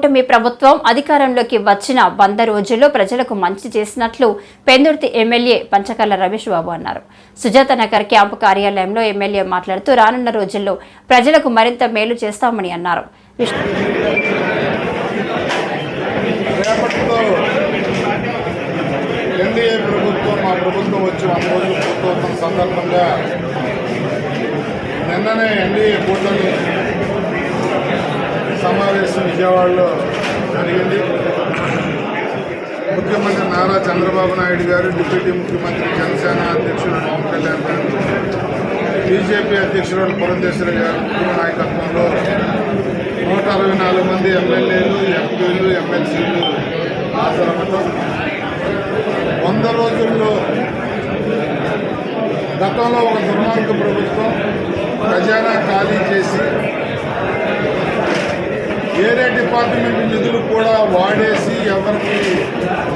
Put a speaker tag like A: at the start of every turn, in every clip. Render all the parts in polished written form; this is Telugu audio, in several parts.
A: కూటమి ప్రభుత్వం అధికారంలోకి వచ్చిన 100 రోజుల్లో ప్రజలకు మంచి చేసినట్లు పెందుర్తి ఎమ్మెల్యే పంచకర్ల రమేష్ బాబు అన్నారు. సుజాత నగర్ క్యాంపు కార్యాలయంలో ఎమ్మెల్యే మాట్లాడుతూ రానున్న రోజుల్లో ప్రజలకు మరింత మేలు చేస్తామని అన్నారు.
B: ఎన్డీఏ ప్రభుత్వం మా ప్రభుత్వం వచ్చి 100 రోజులు పూర్తవుతున్న సందర్భంగా నిన్ననే ఎన్డీఏ కూటమి సమావేశం విజయవాడలో జరిగింది. ముఖ్యమంత్రి నారా చంద్రబాబు నాయుడు గారు, డిప్యూటీ ముఖ్యమంత్రి జనసేన అధ్యక్షుడు పవన్ కళ్యాణ్ గారు, బీజేపీ అధ్యక్షుడు పురంధేశ్వరి గారు ముఖ్య నాయకత్వంలో 164 మంది ఎమ్మెల్యేలు, ఎంపీలు, ఎమ్మెల్సీలు హాజరవ్వడం 100 రోజుల్లో గతంలో ఒక దుర్మార్గ ప్రభుత్వం ఖజానా ఖాళీ చేసి వేరే డిపార్ట్మెంట్ నిధులు కూడా వాడేసి ఎవరికి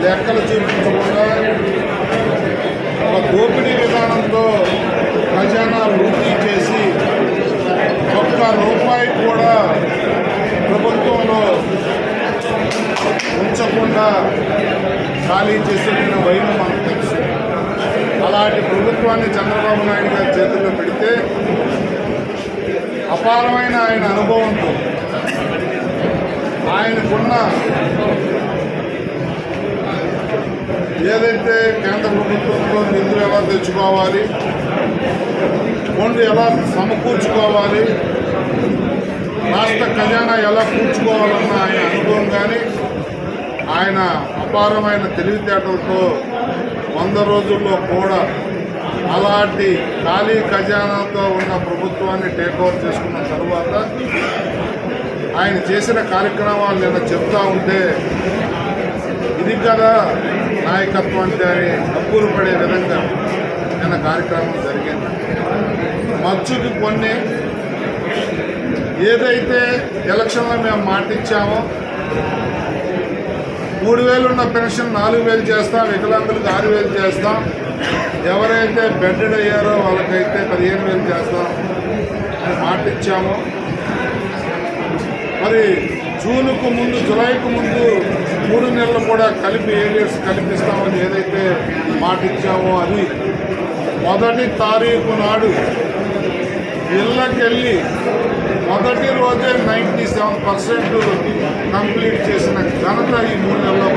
B: లెక్కలు చూపించకుండా ఒక దోపిడీ విధానంతో ఖజానా వృద్ధి చేసి ఒక్క రూపాయి కూడా ప్రభుత్వంలో ఉంచకుండా ఖాళీ చేసిన వైపు మనకు తెలుసు. అలాంటి ప్రభుత్వాన్ని చంద్రబాబు నాయుడు గారి చేతుల్లో పెడితే అపారమైన ఆయన అనుభవంతో ఆయనకున్న ఏదైతే కేంద్ర ప్రభుత్వంలో నిధులు ఎలా తెచ్చుకోవాలి, ఫండ్ ఎలా సమకూర్చుకోవాలి, రాష్ట్ర ఖజానా ఎలా కూర్చుకోవాలన్న ఆయన అనుభవం కానీ ఆయన అపారమైన తెలివితేటలతో 100 రోజుల్లో కూడా అలాంటి ఖాళీ ఖజానాతో ఉన్న ప్రభుత్వాన్ని టేక్ ఓవర్ చేసుకున్న తర్వాత ఆయన చేసిన కార్యక్రమాలు నిన్న చెప్తా ఉంటే ఇది కదా నాయకత్వం అంటే అని అప్పులు పడే విధంగా నిన్న కార్యక్రమం జరిగింది. మచ్చుకి కొన్ని ఏదైతే ఎలక్షన్లో మేము మాటిచ్చామో 3000 ఉన్న పెన్షన్ 4000 చేస్తాం, వికలాంగులకు 6000 చేస్తాం, ఎవరైతే బెడ్డెడ్ అయ్యారో వాళ్ళకైతే 15000 చేస్తాం అని మాటిచ్చామో మరి జూన్కు ముందు, జులైకు ముందు 3 నెలలు కూడా కలిపి ఏరియాస్ కల్పిస్తామని ఏదైతే మాటిచ్చామో అది 1వ తారీఖు నాడు ఇళ్ళకెళ్ళి మొదటి రోజే 97% కంప్లీట్ చేసిన ఘనత ఈ 3 నెలల్లో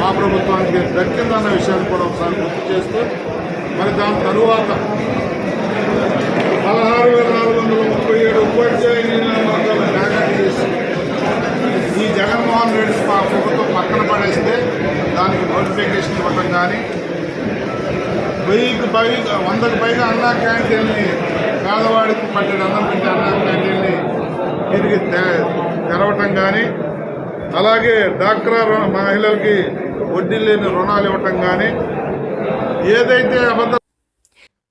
B: మా ప్రభుత్వానికి దక్కిందన్న విషయాన్ని కూడా ఒకసారి గుర్తు చేస్తూ మరి దాని తరువాత 16,437 ఉపాధ్యాయ నియామకాల న్యాయం చేసి ఈ జగన్మోహన్ రెడ్డి మా ప్రభుత్వం పక్కన పడేస్తే దానికి నోటిఫికేషన్ ఇవ్వటం కానీ 100కి పైగా అన్నా క్యాంటీన్ని పేదవాడికి పట్టేది అన్నం పెట్టే అన్నా క్యాంటీన్ని తిరిగి తెరవటం కానీ, అలాగే డాక్రా మహిళలకి వడ్డీ లేని రుణాలు ఇవ్వటం కానీ, ఏదైతే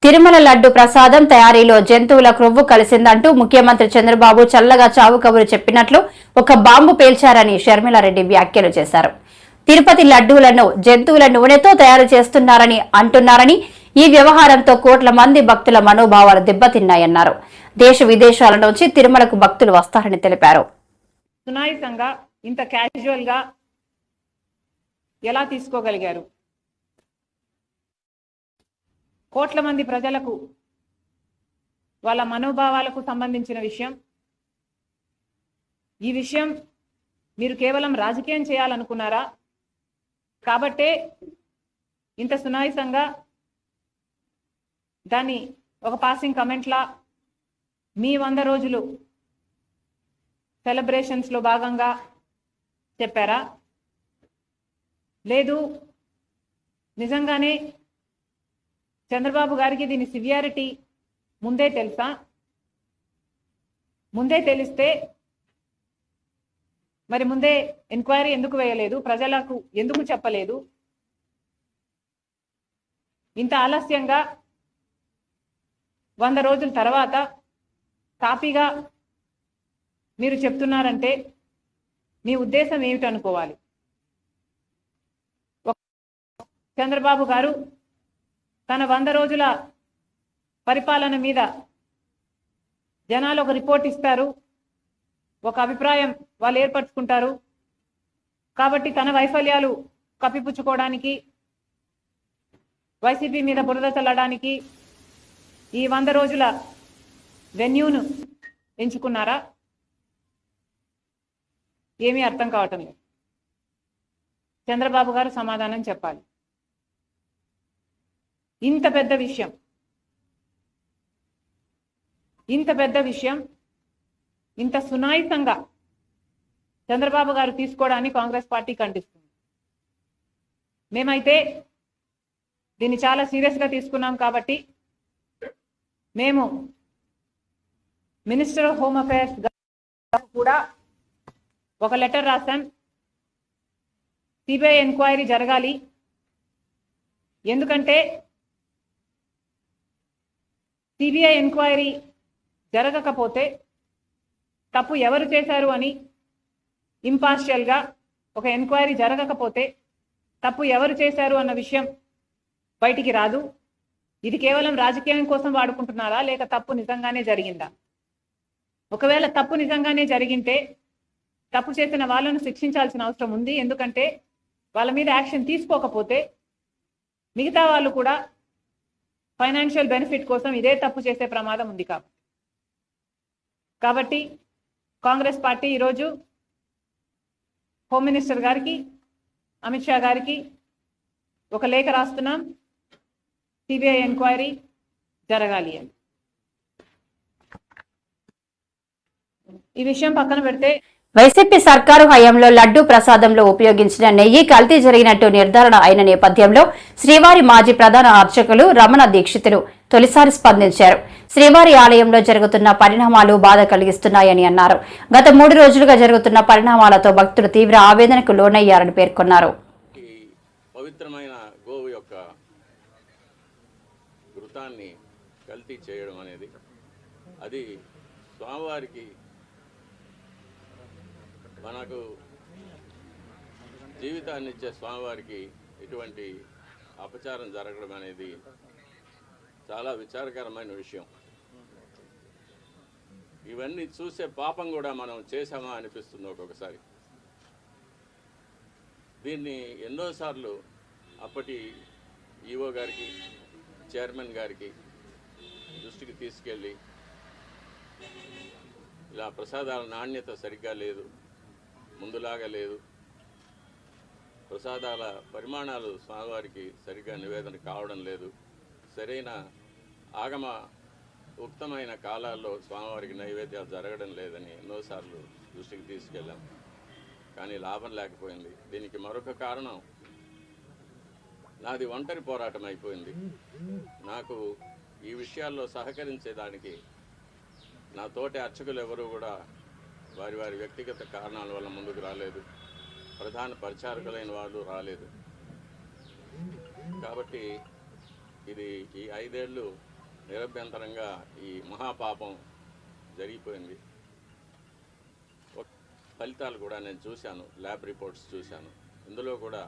A: తిరుమల లడ్డు ప్రసాదం తయారీలో జంతువుల క్రొవ్వు కలిసిందంటూ ముఖ్యమంత్రి చంద్రబాబు చల్లగా చావు కబురు చెప్పినట్లు ఒక బాంబు పేల్చారని షర్మిలారెడ్డి వ్యాఖ్యలు చేశారు. తిరుపతి లడ్డూలను జంతువుల నూనెతో తయారు చేస్తున్నారని అంటున్నారని, ఈ వ్యవహారంతో కోట్ల మంది భక్తుల మనోభావాలు దెబ్బతిన్నాయన్నారు. దేశ విదేశాల నుంచి తిరుమలకు భక్తులు వస్తారని తెలిపారు.
C: సునాయసంగా ఇంత క్యాజువల్ గా ఎలా తీసుకోగలిగారు? కోట్ల మంది ప్రజలకు వాళ్ళ మనోభావాలకు సంబంధించిన విషయం. ఈ విషయం మీరు కేవలం రాజకీయం చేయాలనుకున్నారా? కాబట్టే ఇంత సునాయసంగా దాన్ని ఒక పాసింగ్ కమెంట్లా మీ 100 రోజులు సెలబ్రేషన్స్లో భాగంగా చెప్పారా? లేదు నిజంగానే చంద్రబాబు గారికి దీని సివియారిటీ ముందే తెలుసా? ముందే తెలిస్తే మరి ముందే ఎంక్వైరీ ఎందుకు వేయలేదు? ప్రజలకు ఎందుకు చెప్పలేదు? ఇంత ఆలస్యంగా 100 రోజుల తర్వాత కాపీగా మీరు చెప్తున్నారంటే మీ ఉద్దేశం ఏమిటనుకోవాలి? చంద్రబాబు గారు తన 100 రోజుల పరిపాలన మీద జనాలు ఒక రిపోర్ట్ ఇస్తారు, ఒక అభిప్రాయం వాళ్ళు ఏర్పరచుకుంటారు. కాబట్టి తన వైఫల్యాలు కప్పిపుచ్చుకోవడానికి, వైసీపీ మీద బురద చల్లడానికి ఈ 100 రోజుల వెన్యూను ఎంచుకున్నారా? ఏమీ అర్థం కావటం లేదు. చంద్రబాబు గారు సమాధానం చెప్పాలి. ఇంత పెద్ద విషయం ఇంత సునాయితంగా చంద్రబాబు గారు తీసుకోవడాన్ని కాంగ్రెస్ పార్టీ ఖండిస్తుంది. మేమైతే దీన్ని చాలా సీరియస్గా తీసుకున్నాం కాబట్టి మేము మినిస్టర్ ఆఫ్ హోమ్ అఫైర్స్ కూడా ఒక లెటర్ రాశాం. సిబిఐ ఎంక్వైరీ జరగాలి. ఎందుకంటే సిబిఐ ఎంక్వైరీ జరగకపోతే తప్పు ఎవరు చేశారు అని ఇంపార్షియల్గా ఒక ఎంక్వైరీ జరగకపోతే తప్పు ఎవరు చేశారు అన్న విషయం బయటికి రాదు. ఇది కేవలం రాజకీయం కోసం వాడుకుంటున్నారా లేక తప్పు నిజంగానే జరిగిందా? ఒకవేళ తప్పు నిజంగానే జరిగింటే తప్పు చేసిన వాళ్ళను శిక్షించాల్సిన అవసరం ఉంది. ఎందుకంటే వాళ్ళ మీద యాక్షన్ తీసుకోకపోతే మిగతా వాళ్ళు కూడా ఫైనాన్షియల్ బెనిఫిట్ కోసం ఇదే తప్పు చేసే ప్రమాదం ఉంది. కాబట్టి కాంగ్రెస్ పార్టీ ఈరోజు హోమ్ మినిస్టర్ గారికి, అమిత్ షా గారికి ఒక లేఖ రాస్తున్నాం. సిబిఐ ఎంక్వైరీ జరగాలి అని. ఈ విషయం పక్కన పెడితే
A: వైసీపీ సర్కారు హయాంలో లడ్డూ ప్రసాదంలో ఉపయోగించిన నెయ్యి కల్తీ జరిగినట్టు నిర్ధారణ అయిన నేపథ్యంలో శ్రీవారి మాజీ ప్రధాన అర్చకులు రమణ దీక్షితులు తొలిసారి స్పందించారు. శ్రీవారి ఆలయంలో జరుగుతున్న పరిణామాలు బాధ కలిగిస్తున్నాయని అన్నారు. గత 3 రోజులుగా జరుగుతున్న పరిణామాలతో భక్తులు తీవ్ర ఆవేదనకు లోనయ్యారని పేర్కొన్నారు.
D: పవిత్రమైన గోవు యొక్క ఘృతాన్ని కల్తీ చేయడం అనేది అది స్వామివారికి మనకు జీవితాన్ని ఇచ్చే స్వామివారికి ఇటువంటి అపచారం జరగడం అనేది చాలా విచారకరమైన విషయం. ఇవన్నీ చూసే పాపం కూడా మనం చేశామా అనిపిస్తుంది ఒక్కొక్కసారి. దీన్ని ఎన్నోసార్లు అప్పటి ఈఓ గారికి, చైర్మన్ గారికి దృష్టికి తీసుకెళ్ళి ఇలా ప్రసాదాల నాణ్యత సరిగ్గా లేదు, ముందులాగా లేదు, ప్రసాదాల పరిమాణాలు స్వామివారికి సరిగ్గా నివేదన కావడం లేదు, సరైన ఆగమ ఉక్తమైన కాలాల్లో స్వామివారికి నైవేద్యాలు జరగడం లేదని ఎన్నోసార్లు దృష్టికి తీసుకెళ్ళాం. కానీ లాభం లేకపోయింది. దీనికి మరొక కారణం నాది ఒంటరి పోరాటం అయిపోయింది. నాకు ఈ విషయాల్లో సహకరించేదానికి నా తోటి అర్చకులు ఎవరూ కూడా వారి వారి వ్యక్తిగత కారణాల వల్ల ముందుకు రాలేదు. ప్రధాన పరిచారకులైన వాళ్ళు రాలేదు. కాబట్టి ఇది ఈ 5 ఏళ్ళు నిరభ్యంతరంగా ఈ మహాపాపం జరిగిపోయింది. ఫలితాలు కూడా నేను చూశాను, ల్యాబ్ రిపోర్ట్స్ చూశాను. ఇందులో కూడా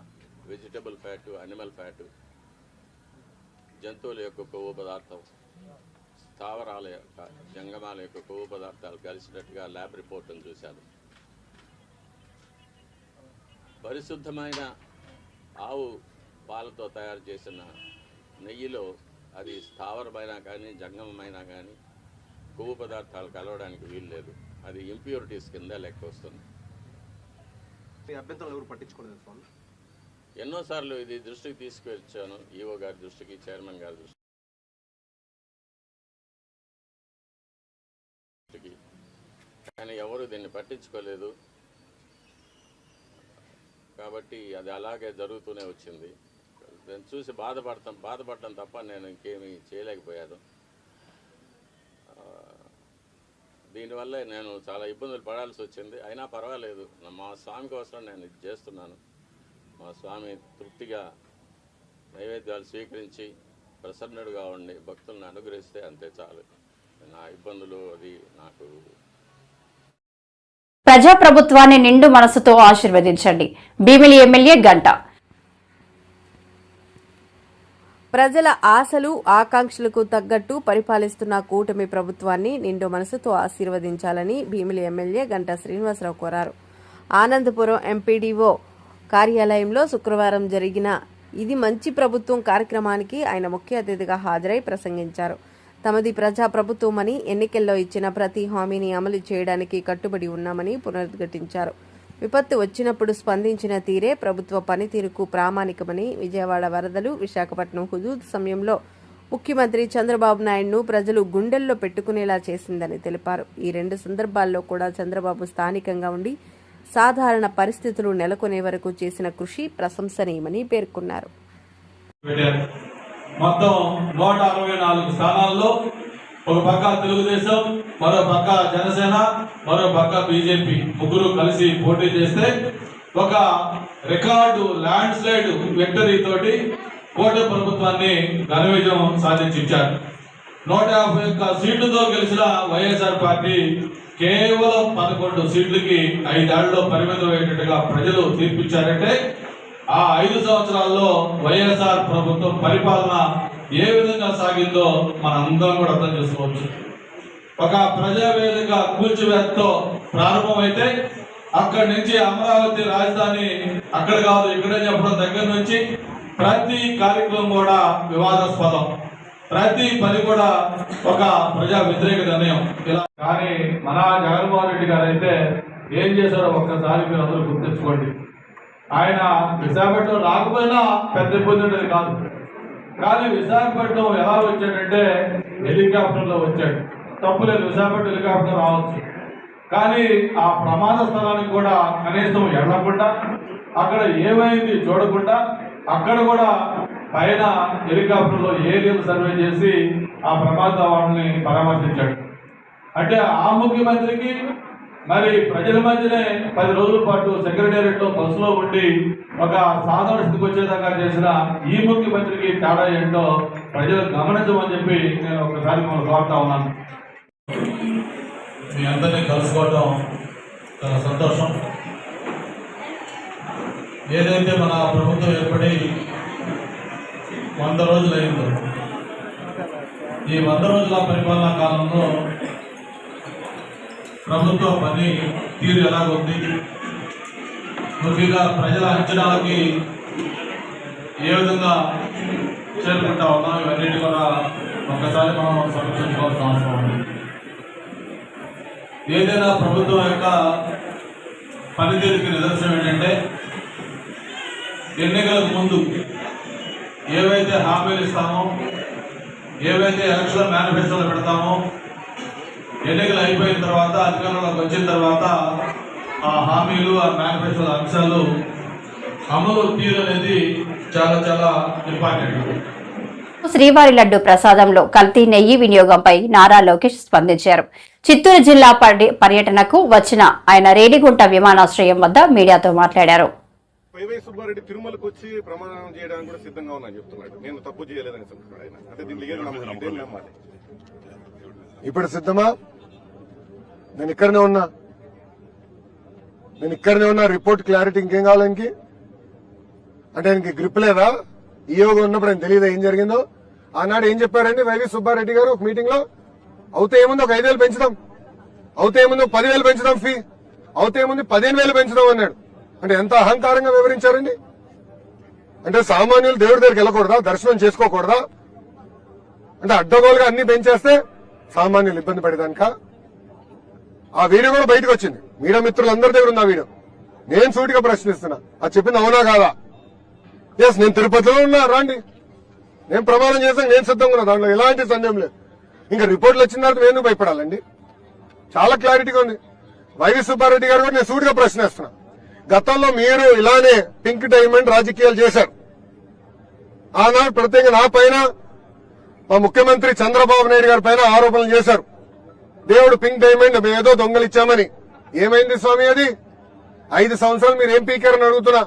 D: వెజిటబుల్ ఫ్యాటు, అనిమల్ ఫ్యాటు, జంతువుల యొక్క కొవ్వు పదార్థం, స్థావరాల యొక్క జంగమాల యొక్క కొవ్వు పదార్థాలు కలిసినట్టుగా ల్యాబ్ రిపోర్ట్ను చూశాను. పరిశుద్ధమైన ఆవు పాలతో తయారు చేసిన నెయ్యిలో అది స్థావరమైనా కానీ జంగమమైనా కానీ కొవ్వు పదార్థాలు కలవడానికి వీలు లేదు. అది ఇంప్యూరిటీస్ కింద లెక్క వస్తుంది. ఎన్నోసార్లు ఇది దృష్టికి తీసుకొచ్చాను, ఈఓ గారి దృష్టికి, చైర్మన్ గారి దృష్టికి, కానీ ఎవరు దీన్ని పట్టించుకోలేదు. కాబట్టి అది అలాగే జరుగుతూనే వచ్చింది. నేను చూసి బాధపడటం తప్ప నేను ఇంకేమీ చేయలేకపోయాను. దీనివల్ల నేను చాలా ఇబ్బందులు పడాల్సి వచ్చింది. అయినా పర్వాలేదు, మా స్వామి కోసం నేను ఇది చేస్తున్నాను. మా స్వామి తృప్తిగా నైవేద్యాలు స్వీకరించి ప్రసన్నుడుగా ఉండి భక్తులను అనుగ్రహిస్తే అంతే చాలు. నా ఇబ్బందులు అది నాకు.
A: ప్రజాప్రభుత్వాన్ని నిండు మనసుతో ఆశీర్వదించండి. భీమిలి ఎమ్మెల్యే గంట.
E: ప్రజల ఆశలు ఆకాంక్షలకు తగ్గట్టు పరిపాలిస్తున్న కూటమి ప్రభుత్వాన్ని నిండు మనసుతో ఆశీర్వదించాలని భీమిలి ఎమ్మెల్యే గంటా శ్రీనివాసరావు కోరారు. ఆనందపురం ఎంపీడీఓ కార్యాలయంలో శుక్రవారం జరిగిన ఇది మంచి ప్రభుత్వం కార్యక్రమానికి ఆయన ముఖ్య అతిథిగా హాజరై ప్రసంగించారు. తమది ప్రజా ప్రభుత్వమని, ఎన్నికల్లో ఇచ్చిన ప్రతి హామీని అమలు చేయడానికి కట్టుబడి ఉన్నామని పునరుద్ఘాటించారు. విపత్తు వచ్చినప్పుడు స్పందించిన తీరే ప్రభుత్వ పనితీరుకు ప్రామాణికమని, విజయవాడ వరదలు, విశాఖపట్నం హుదూద్ సమయంలో ముఖ్యమంత్రి చంద్రబాబు నాయుడును ప్రజలు గుండెల్లో పెట్టుకునేలా చేసిందని తెలిపారు. ఈ 2 సందర్భాల్లో కూడా చంద్రబాబు స్థానికంగా ఉండి సాధారణ పరిస్థితులు నెలకొనే వరకు చేసిన కృషి ప్రశంసనీయమని పేర్కొన్నారు.
F: మొత్తం 164 స్థానాల్లో ఒక పక్క తెలుగుదేశం, మరో పక్క జనసేన, మరో పక్క బీజేపీ ముగ్గురు కలిసి పోటీ చేస్తే ఒక రికార్డు ల్యాండ్ స్లైడ్ విక్టరీ తోటి కూటమి ప్రభుత్వాన్ని ఘన విజయం సాధించారు. 151 సీట్లతో గెలిచిన వైఎస్ఆర్ పార్టీ కేవలం 11 సీట్లకి 5 ఏళ్లలో పరిమితం అయ్యేటట్టుగా ప్రజలు తీర్పిచ్చారంటే ఆ 5 సంవత్సరాల్లో వైఎస్ఆర్ ప్రభుత్వం పరిపాలన ఏ విధంగా సాగిందో మనందరం కూడా అర్థం చేసుకోవచ్చు. ఒక ప్రజావేదిక కూల్చివేతతో ప్రారంభమైతే అక్కడి నుంచి అమరావతి రాజధాని అక్కడ కాదు ఇక్కడే చెప్పడం దగ్గర నుంచి ప్రతి కార్యక్రమం కూడా వివాదాస్పదం, ప్రతి పని కూడా ఒక ప్రజా వ్యతిరేక నిర్ణయం. ఇలా కానీ మన జగన్మోహన్ రెడ్డి గారు అయితే ఏం చేశారో ఒక్కసారి మీరు అందరూ గుర్తించుకోండి. ఆయన విశాఖపట్నం రాకపోయినా పెద్ద ఇబ్బంది ఉండేది కాదు, కానీ విశాఖపట్నం ఎలా వచ్చాడంటే హెలికాప్టర్లో వచ్చాడు. తప్పులేదు, విశాఖపట్నం హెలికాప్టర్ రావచ్చు, కానీ ఆ ప్రమాద స్థలానికి కూడా కనీసం వెళ్ళకుండా అక్కడ ఏమైంది చూడకుండా అక్కడ కూడా పైన హెలికాప్టర్లో ఏరియల్ సర్వే చేసి ఆ ప్రమాద వాళ్ళని పరామర్శించాడు. అంటే ఆ ముఖ్యమంత్రికి మరి ప్రజల మధ్యనే 10 రోజుల పాటు సెక్రటేరియట్ లో బస్సులో ఉండి ఒక సాధారణ స్థితికి వచ్చేదాకా చేసిన ఈ ముఖ్యమంత్రికి తేడా ఏంటో ప్రజలు గమనించమని చెప్పి నేను ఒకసారి కోరుతా ఉన్నాను. మీ అందరినీ కలుసుకోవడం చాలా సంతోషం. ఏదైతే మన ప్రభుత్వం ఏర్పడి 100 రోజులు అయిందో, ఈ 100 రోజుల పరిపాలనా కాలంలో ప్రభుత్వ పని తీరు ఎలాగుంది, ముఖ్యంగా ప్రజల అంచనాలకి ఏ విధంగా చేరుకుంటా ఉన్నాం, ఇవన్నిటి కూడా ఒక్కసారి మనం సమీక్షించుకోవాల్సిన అవసరం ఉంది. ఏదైనా ప్రభుత్వం యొక్క పనితీరుకి నిదర్శనం ఏంటంటే ఎన్నికలకు ముందు ఏవైతే హామీలు ఇస్తామో, ఏవైతే ఎలక్షన్ మేనిఫెస్టోలో పెడతామో, ఎన్నికలు అయిపోయిన తర్వాత అధికారంలోకి వచ్చిన తర్వాత ఆ హామీలు, ఆ మేనిఫెస్టోల అంశాలు అమలు తీరు అనేది చాలా చాలా ఇంపార్టెంట్.
A: శ్రీవారి లడ్డు ప్రసాదంలో కల్తీ నెయ్యి వినియోగంపై నారా లోకేష్ స్పందించారు. చిత్తూరు జిల్లా పర్యటనకు వచ్చిన ఆయన రేణిగుంట విమానాశ్రయం వద్ద మీడియాతో మాట్లాడారు.
G: వైవై సుబ్బారెడ్డి తిరుమలకు వచ్చి ప్రమాణం చేయడానికి కూడా సిద్ధంగా ఉన్నా చెప్తున్నాడు. నేను తప్పు చేయలేదని చెప్తున్నాడు ఆయన. అంటే దీన్ని
B: ఇప్పుడు సిద్ధమా? నేను ఇక్కడనే ఉన్నా. రిపోర్ట్ క్లారిటీ ఇంకేం కావాలనికి? అంటే ఆయనకి గ్రిప్ లేదా? ఈయోగా ఉన్నప్పుడు ఆయన తెలియదా ఏం జరిగిందో? ఆనాడు ఏం చెప్పారండి వైవి సుబ్బారెడ్డి గారు ఒక మీటింగ్ లో? అవుతే ఏముంది ఒక 5,000 పెంచుదాం, అవుతే ఏముంది 10,000 పెంచుదాం ఫీ, అవుతే ఏముంది 15,000 పెంచుదాం అన్నాడు. అంటే ఎంత అహంకారంగా వివరించారండి. అంటే సామాన్యులు దేవుడి దగ్గరికి వెళ్ళకూడదా, దర్శనం చేసుకోకూడదా? అంటే అడ్డగోలుగా అన్ని పెంచేస్తే సామాన్యులు ఇబ్బంది పడేదానిక? ఆ వీడియో కూడా బయటకు వచ్చింది, మీడియా మిత్రులందరి దగ్గర ఉంది ఆ వీడియో. నేను సూటిగా ప్రశ్నిస్తున్నా, అది చెప్పింది అవునా కాదా? ఎస్, నేను తిరుపతిలో ఉన్నా, రాండి, నేను ప్రమాణం చేశాను, నేను సిద్ధంగా ఉన్నా, దాంట్లో ఎలాంటి సందేహం లేదు. ఇంకా రిపోర్ట్లు వచ్చిన తర్వాత నేను భయపడాలండి? చాలా క్లారిటీగా ఉంది. వైవి సుబ్బారెడ్డి గారు కూడా నేను సూటిగా ప్రశ్నిస్తున్నా. గతంలో మీరు ఇలానే పింక్ డైమండ్ రాజకీయాలు చేశారు. ఆనాడు ప్రత్యేకంగా నా పైన, మా ముఖ్యమంత్రి చంద్రబాబు నాయుడు గారి పైన ఆరోపణలు చేశారు. దేవుడు పింక్ డైమండ్ ఏదో దొంగలిచ్చామని. ఏమైంది స్వామి అది? 5 సంవత్సరాలు మీరు ఏం పీకారని అడుగుతున్నా.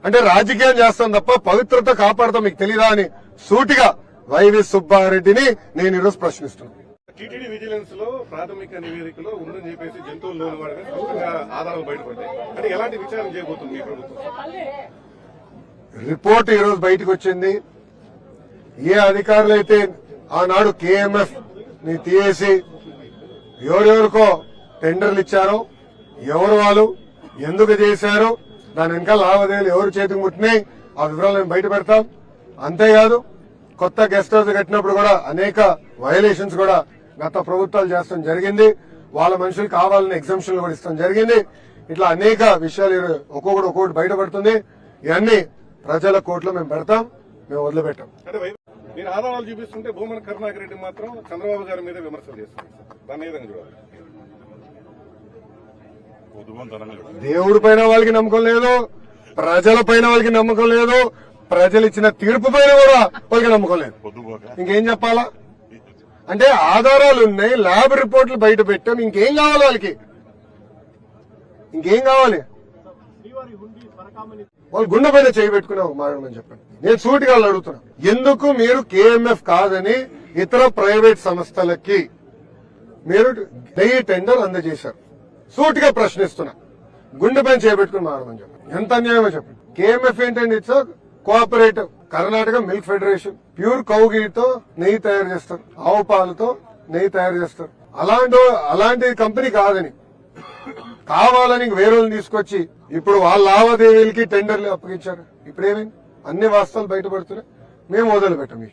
B: అంటే రాజకీయం చేస్తాం తప్ప పవిత్రత కాపాడుతాం మీకు తెలీదా అని సూటిగా వైవి సుబ్బారెడ్డిని నేను ఈరోజు ప్రశ్నిస్తున్నాను.
G: టీటీడీ విజిలెన్స్ లో ప్రాథమిక నివేదికలో ఉందని చెప్పేసి జంతువులు లోని వాడి స్పష్టంగా ఆధారాలు బయటపడ్డాయి. అంటే ఎలాంటి విచారణ చేయబోతుంది మీ ప్రభుత్వం?
B: రిపోర్ట్ ఈరోజు బయటకు వచ్చింది. ఏ అధికారులైతే ఆనాడు కేఎంఎఫ్ ని తీసేసి ఎవరెవరికో టెండర్లు ఇచ్చారో, ఎవరు వాళ్ళు, ఎందుకు చేశారో
H: దాని వెనకాల లావాదేవీలు ఎవరు చేతికి ముట్టినాయి ఆ వివరాలు మేము బయట పెడతాం. అంతేకాదు కొత్త గెస్ట్ హౌస్ కట్టినప్పుడు కూడా అనేక వయలేషన్స్ కూడా గత ప్రభుత్వాలు చేస్తాం జరిగింది. వాళ్ళ మనుషులు కావాలని ఎగ్జామ్షన్లు కూడా ఇస్తాం జరిగింది. ఇట్లా అనేక విషయాలు ఒక్కొక్కటి బయటపడుతుంది. ఇవన్నీ ప్రజల కోర్టులో మేము పెడతాం, మేము వదిలిపెట్టాం.
G: అంటే మీరు ఆధారాలు చూపిస్తుంటే భూమన కరుణాకర్ రెడ్డి మాత్రం చంద్రబాబు గారి మీద విమర్శలు చేస్తున్నారు. దాన్ని ఏ విధంగా చూడాలి?
H: దేవుడి పైన వాళ్ళకి నమ్మకం లేదు, ప్రజల పైన వాళ్ళకి నమ్మకం లేదు, ప్రజలు ఇచ్చిన తీర్పు పైన కూడా వాళ్ళకి నమ్మకం లేదు. ఇంకేం చెప్పాలా? అంటే ఆధారాలు ఉన్నాయి, ల్యాబ్ రిపోర్ట్లు బయట పెట్టాం, ఇంకేం కావాలి వాళ్ళకి? ఇంకేం కావాలి? వాళ్ళు గుండె పైన చేయి పెట్టుకున్నావు మాట్లాడమని చెప్పండి. నేను సూటిగా అడుగుతున్నా, ఎందుకు మీరు KMF కాదని ఇతర ప్రైవేట్ సంస్థలకి మీరు టెండర్ అందజేశారు? సూటిగా ప్రశ్నిస్తున్నా. గుండె పైన చేపెట్టుకుని మాట్లాడమని చెప్పండి. ఎంత అన్యాయమో చెప్పండి. KMF ఏంటండి? It's cooperative. Karnataka milk federation pure కౌగితో నెయ్యి తయారు చేస్తారు, ఆవు పాలతో నెయ్యి తయారు చేస్తారు. అలాంటి కంపెనీ కాదని కావాలని వేరే తీసుకొచ్చి ఇప్పుడు వాళ్ళ లావాదేవీలకి టెండర్లు అప్పగించారు. ఇప్పుడేమైంది? అన్ని వాస్తవాలు బయటపడుతున్నాయి. మేము వదిలిపెట్టాం.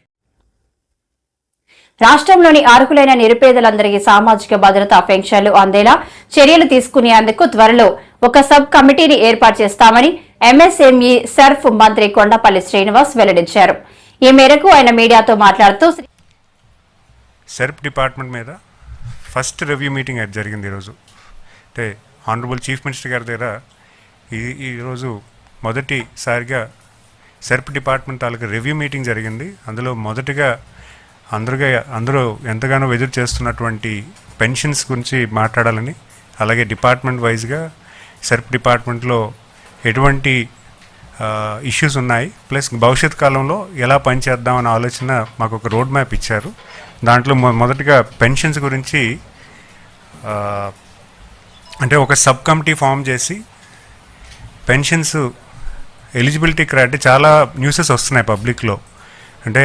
A: రాష్ట్రంలోని అర్హులైన నిరుపేదలందరికీ సామాజిక భద్రతా పెన్షన్లు అందేలా చర్యలు తీసుకునేందుకు త్వరలో ఒక సబ్ కమిటీని ఏర్పాటు చేస్తామని MSME సర్ఫ్ మంత్రి కొండపల్లి శ్రీనివాస్ వెల్లడించారు. ఈ మేరకు ఆయన మీడియాతో మాట్లాడుతూ
I: సర్ఫ్ డిపార్ట్మెంట్ మీద ఫస్ట్ రివ్యూ మీటింగ్ జరిగింది ఈరోజు. అంటే ఆనరబుల్ చీఫ్ మినిస్టర్ గారి దగ్గర ఈరోజు మొదటిసారిగా సర్ఫ్ డిపార్ట్మెంట్ తాలూకు రివ్యూ మీటింగ్ జరిగింది. అందులో మొదటిగా అందరూ ఎంతగానో ఎదురు చేస్తున్నటువంటి పెన్షన్స్ గురించి మాట్లాడాలని, అలాగే డిపార్ట్మెంట్ వైజ్గా సర్ఫ్ డిపార్ట్మెంట్లో ఎటువంటి ఇష్యూస్ ఉన్నాయి, ప్లస్ భవిష్యత్ కాలంలో ఎలా పనిచేద్దామన్న ఆలోచన మాకు ఒక రోడ్ మ్యాప్ ఇచ్చారు. దాంట్లో మొదటిగా పెన్షన్స్ గురించి అంటే ఒక సబ్ కమిటీ ఫామ్ చేసి పెన్షన్స్ ఎలిజిబిలిటీ క్రైటీరియా చాలా న్యూసెస్ వస్తున్నాయి పబ్లిక్లో. అంటే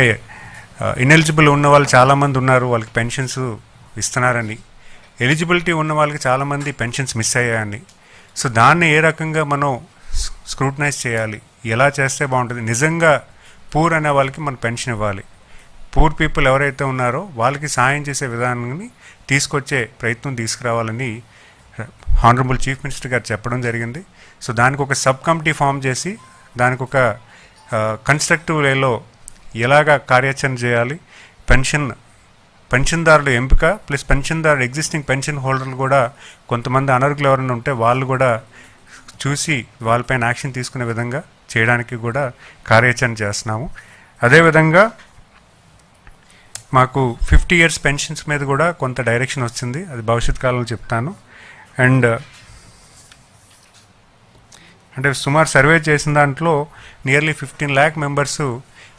I: ఇన్ఎలిజిబుల్ ఉన్న వాళ్ళు చాలామంది ఉన్నారు, వాళ్ళకి పెన్షన్స్ ఇస్తున్నారని, ఎలిజిబిలిటీ ఉన్న వాళ్ళకి చాలామంది పెన్షన్స్ మిస్ అయ్యాయని. సో దాన్ని ఏ రకంగా మనం స్క్రూటనైజ్ చేయాలి, ఎలా చేస్తే బాగుంటుంది, నిజంగా పూర్ అనే వాళ్ళకి మనం పెన్షన్ ఇవ్వాలి, పూర్ పీపుల్ ఎవరైతే ఉన్నారో వాళ్ళకి సాయం చేసే విధానాన్ని తీసుకొచ్చే ప్రయత్నం తీసుకురావాలని హానరబుల్ చీఫ్ మినిస్టర్ గారు చెప్పడం జరిగింది. సో దానికి ఒక సబ్ కమిటీ ఫామ్ చేసి దానికి ఒక కన్స్ట్రక్టివ్ వేలో ఎలాగా కార్యాచరణ చేయాలి, పెన్షన్దారుల ఎంపిక ప్లస్ పెన్షన్దారులు ఎగ్జిస్టింగ్ పెన్షన్ హోల్డర్లు కూడా కొంతమంది అనర్హులు ఎవరైనా ఉంటే వాళ్ళు కూడా చూసి వాళ్ళపైన యాక్షన్ తీసుకునే విధంగా చేయడానికి కూడా కార్యాచరణ చేస్తున్నాము. అదేవిధంగా మాకు 50 years పెన్షన్స్ మీద కూడా కొంత డైరెక్షన్ వచ్చింది, అది భవిష్యత్ కాలంలో చెప్తాను. అండ్ అంటే సుమారు సర్వే చేసిన దాంట్లో నియర్లీ 15 lakh మెంబర్స్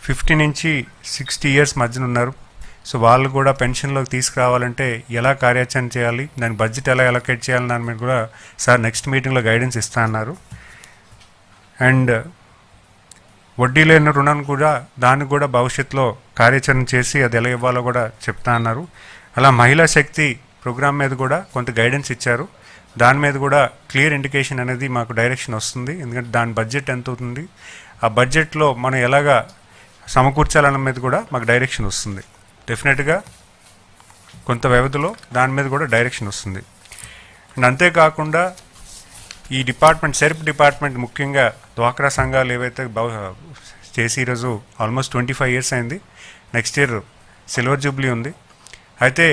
I: 50 నుంచి 60 years మధ్యన ఉన్నారు. సో వాళ్ళు కూడా పెన్షన్లోకి తీసుకురావాలంటే ఎలా కార్యాచరణ చేయాలి, దాని బడ్జెట్ ఎలా అలొకేట్ చేయాలని దాని మీద కూడా సార్ నెక్స్ట్ మీటింగ్లో గైడెన్స్ ఇస్తా అన్నారు. అండ్ వడ్డీ లేని రుణాన్ని కూడా దానికి కూడా భవిష్యత్తులో కార్యాచరణ చేసి అది ఎలా ఇవ్వాలో కూడా చెప్తా అన్నారు. అలా మహిళా శక్తి ప్రోగ్రామ్ మీద కూడా కొంత గైడెన్స్ ఇచ్చారు. దాని మీద కూడా క్లియర్ ఇండికేషన్ అనేది మాకు డైరెక్షన్ వస్తుంది, ఎందుకంటే దాని బడ్జెట్ ఎంత అవుతుంది, ఆ బడ్జెట్లో మనం ఎలాగా సమకూర్చాలన్న మీద కూడా మాకు డైరెక్షన్ వస్తుంది. డెఫినెట్గా కొంత వ్యవధిలో దాని మీద కూడా డైరెక్షన్ వస్తుంది. అండ్ అంతేకాకుండా ఈ డిపార్ట్మెంట్ సెర్ప్ డిపార్ట్మెంట్ ముఖ్యంగా డ్వాక్రా సంఘాలు ఏవైతే చేసి ఈరోజు ఆల్మోస్ట్ 25 years అయింది. నెక్స్ట్ ఇయర్ సిల్వర్ జూబ్లీ ఉంది. అయితే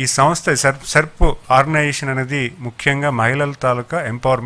I: ఈ సంస్థ సర్ప్ ఆర్గనైజేషన్ అనేది ముఖ్యంగా మహిళల తాలూకా ఎంపవర్మెంట్